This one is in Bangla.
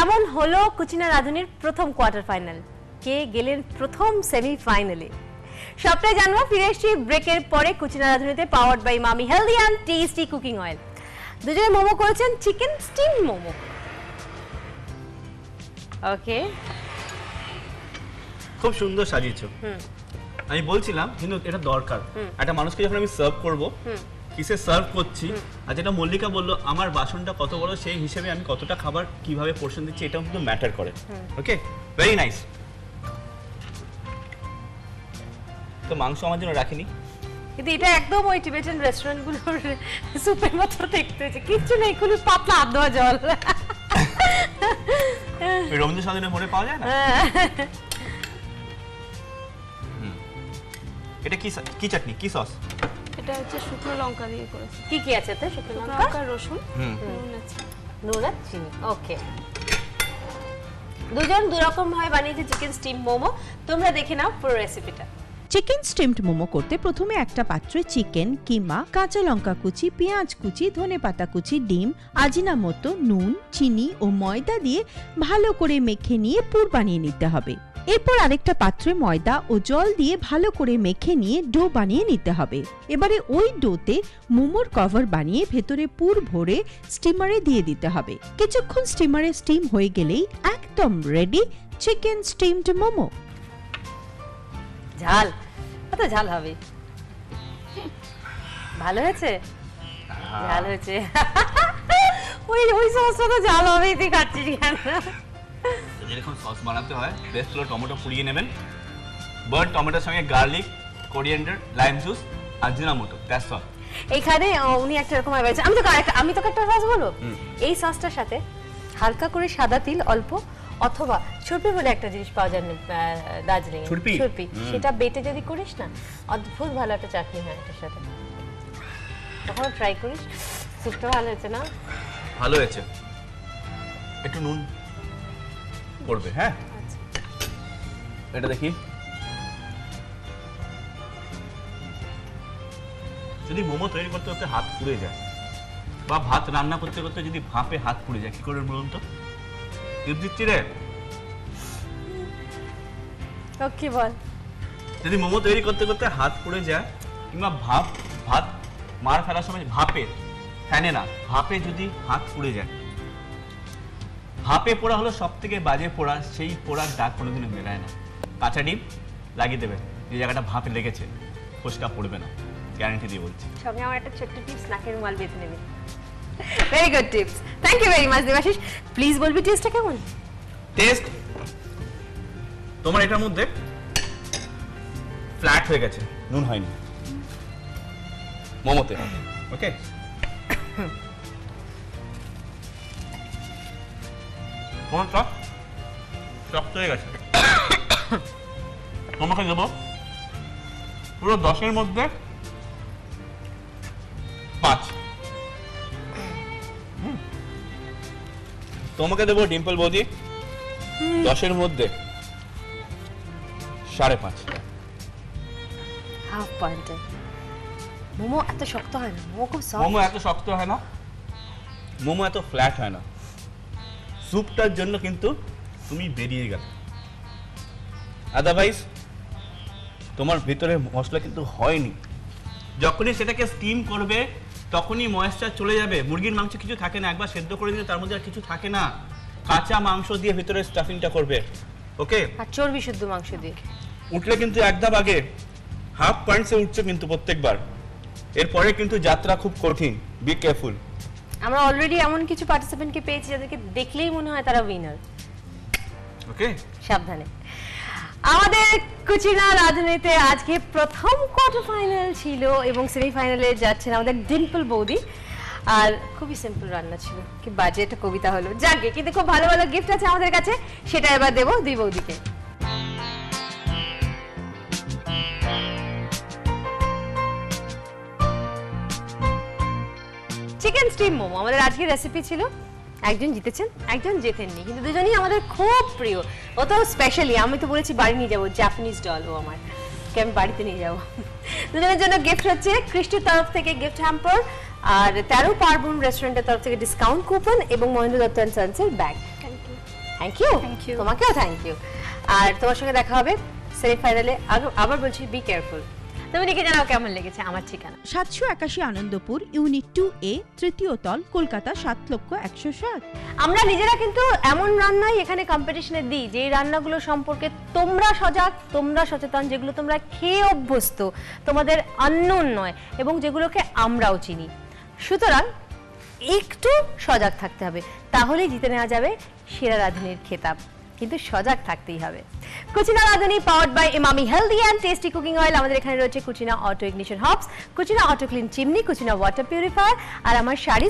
কেমন হলো কুচিনা রাঁধুনির প্রথম কোয়ার্টার ফাইনাল, কে গেলেন প্রথম সেমিফাইনালে, সবটাই জানবো ফিরে এসেছি ব্রেকের পরে কুচিনা রাঁধুনিতে, পাওয়ার্ড বাই মামি healthy and tasty cooking oil. দুজনে মোমো করেছেন চিকেন স্টিম মোমো। ওকে, খুব সুন্দর সাজিয়েছো। আমি বলছিলাম কিন্তু এটা দরকার, একটা মানুষকে যখন আমি সার্ভ করব কিসে সার্ভ করছি, আর যেটা মল্লিকা বললো আমার বাসনটা কত বড় সেই হিসেবে আমি কতটা খাবার কিভাবে পোর্শন দিচ্ছি এটাও কিন্তু ম্যাটার করে। ওকে, ভেরি নাইস। তো মাংস আমার জন্য রাখিনি, কিন্তু এটা একদম ওই টিবেটান রেস্টুরেন্টগুলোর সুপের মতো দেখতে হচ্ছে, কিচ্ছু নেই, খুব পাতলা আদোয়া জল। রবীন্দ্র সদনের মোড়ে পাওয়া যায় না। এটা কি চাটনি, কি সস? এটা হচ্ছে শুকনো লঙ্কা দিয়ে করেছি। কি কি আছে এতে? শুকনো লঙ্কা, রসুন, নুন আছে, নুন আর চিনি। ওকে, দুজন দু রকম ভাবে বানিয়েছে চিকেন স্টিম মোমো, তোমরা দেখে নাও পুরো রেসিপিটা। চিকেন স্টিমড মোমো করতে প্রথমে একটা পাত্রে চিকেন, কিমা, কাঁচা লঙ্কা কুচি, পেঁয়াজ কুচি, ধনেপাতা কুচি, ডিম, আজিনামোটো, নুন, চিনি ও ময়দা দিয়ে ভালো করে মেখে নিয়ে পুর বানিয়ে নিতে হবে। এরপর আরেকটা পাত্রে ময়দা ও জল দিয়ে ভালো করে মেখে নিয়ে ডো বানিয়ে নিতে হবে। এবারে ওই ডোতে মোমোর কভার বানিয়ে ভেতরে পুর ভরে স্টিমারে দিয়ে দিতে হবে। কিছুক্ষণ স্টিমারে স্টিম হয়ে গেলেই একদম রেডি চিকেন স্টিমড মোমো। ঝাল, কত ঝাল হবে, ভালো হয়েছে, ঝাল হয়েছে। ওই ওই সসটা তো ঝাল হবেই, তুই খাচ্ছিস কেন? যেরকম সস বানাতে হয় বেস্ট হলো টমেটো পুড়িয়ে নেবেন, বার্ন টমেটোর সঙ্গে garlic, coriander, lime juice, Ajinomoto, that's all. এইখানে উনি একটা এরকম বলেছে, আমি তোকে একটা সস বলবো, এই সসটার সাথে হালকা করে সাদা তিল অল্প, অথবা ছুরপি বলে একটা জিনিস পাওয়া যায় দার্জিলিং এ, ছুরপি, সেটা বেটে যদি করিস না অদ্ভুত ভালো একটা চাটনি হয় এটার সাথে, তখন ট্রাই করিস। সুপটা ভালো হয়েছে না? ভালো হয়েছে, একটু নুন পড়বে। হ্যাঁ, এটা দেখি, যদি মোমো তৈরি করতে করতে হাত পুড়ে যায় বা ভাত রান্না করতে করতে যদি ভাপে হাত পুড়ে যায় কি করে বলুন তো? দিচ্ছি রে, কি বল, যদি মোমো তৈরি করতে করতে হাত পুড়ে যায় কিংবা ভাত মার ফেলার সময় ভাপে, ফ্যানে না, ভাপে যদি হাত পুড়ে যায়, ভাপে পোড়া হলো সব থেকে বাজে পোড়া, সেই পোড়ার দাগ কোনোদিনও মেলায় না। কাঁচা ডিম লাগিয়ে দেবে, যে জায়গাটা ভাপে লেগেছে ফোসকা পড়বে না, গ্যারান্টি দিয়ে বলছি। সঙ্গে আমার একটা ছোট্ট টিপস, নাকের রুমাল বেঁধে নেবে। Very good tips, thank you very much Debashish. Please বলবি টেস্টটা কেমন? টেস্ট তোমার এটার মধ্যে ফ্ল্যাট হয়ে গেছে, নুন হয়নি মোমোতে। ওকে, তোমার শক্ত হয়ে গেছে। তোমাকে দেবো পুরো 10-এর মধ্যে 5। তোমাকে দেবো ডিম্পল বৌদি 10-এর মধ্যে 5.5। হাফ পয়েন্টে। মোমো এত শক্ত হয় না, মোমো খুব সফট। মোমো এত শক্ত হয় না, মোমো এত ফ্ল্যাট হয় না, স্যুপটার জন্য কিন্তু তুমি বেরিয়ে গেল। আদারওয়াইজ তোমার ভিতরে মশলা কিন্তু হয়নি। যখনই সেটাকে স্টিম করবে তখনই ময়েশ্চার চলে যাবে। মুরগির মাংস কিছু থাকে না, একবার সেদ্ধ করে দিলে তার মধ্যে আর কিছু থাকে না। কাঁচা মাংস দিয়ে ভিতরে স্টাফিংটা করবে। ওকে, আর চর্বি শুদ্ধ মাংস দিয়ে উঠলে কিন্তু একদম আগে হাফ পয়েন্টসে উঠছে কিন্তু প্রত্যেকবার, এরপরে কিন্তু যাত্রা খুব কঠিন। Be careful. আমরা অলরেডি এমন কিছু পার্টিসিপেন্টকে পেয়েছি যাদেরকে দেখলেই মনে হয় তারা উইনার। ওকে, সাবধানে। আমাদের কুচিনা রাঁধুনিতে আজকে প্রথম কোয়ার্টার ফাইনাল ছিল এবং সেমিফাইনালে যাচ্ছেন আমাদের ডিম্পল বৌদি। আর খুবই সিম্পল রান্না ছিল, কি বাজে একটা কবিতা হলো, যাকে কিন্তু খুব ভালো ভালো গিফট আছে আমাদের কাছে, সেটা এবার দেবো দুই বৌদিকে। চিকেন স্টিম মোমো আমাদের আজকের রেসিপি ছিল। একজন জিতেছেন, একজন জেতেননি, কিন্তু দুজনেই আমাদের খুব প্রিয়। ও তো স্পেশালি, আমি তো বলেছি বাড়ি নিয়ে যাবো, জাপানিজ ডল ও আমার, আমি বাড়িতে নিয়ে যাবো। দুজনের জন্য গিফট হচ্ছে কৃষ্টির তরফ থেকে গিফট হ্যাম্পার, আর 13 পার্বণ রেস্টুরেন্টের তরফ থেকে ডিসকাউন্ট কুপন এবং মহেন্দ্র দত্ত অ্যান্ড সন্সের bag. Thank you, Thank you. তোমাকেও থ্যাংক ইউ। আর তোমার সঙ্গে দেখা হবে সেমিফাইনালে। আবার বলছি বি কেয়ারফুল। তুমি লিখে জানাও কেমন লেগেছে আমার ঠিকানা। 781 আনন্দপুর, ইউনিট 2A, তৃতীয় তল, কলকাতা 7,01,007। আমরা নিজেরা কিন্তু এমন রান্নাই এখানে কম্পিটিশনে দিই যে রান্নাগুলো সম্পর্কে তোমরা সজাগ, তোমরা সচেতন, যেগুলো তোমরা খেয়ে অভ্যস্ত, তোমাদের আননোন নয়, এবং যেগুলোকে আমরাও চিনি। সুতরাং একটু সজাগ থাকতে হবে, তাহলেই জিতে নেওয়া যাবে সেরা রাঁধুনির খেতাব। কিন্তু সজাগ থাকতেই হবে। Cucina Radhuni powered by Emami healthy and tasty cooking oil. আমাদের এখানে রয়েছে Cucina auto ignition hobs, Cucina auto clean chimney, Cucina water purifier, আর আমার শাড়ি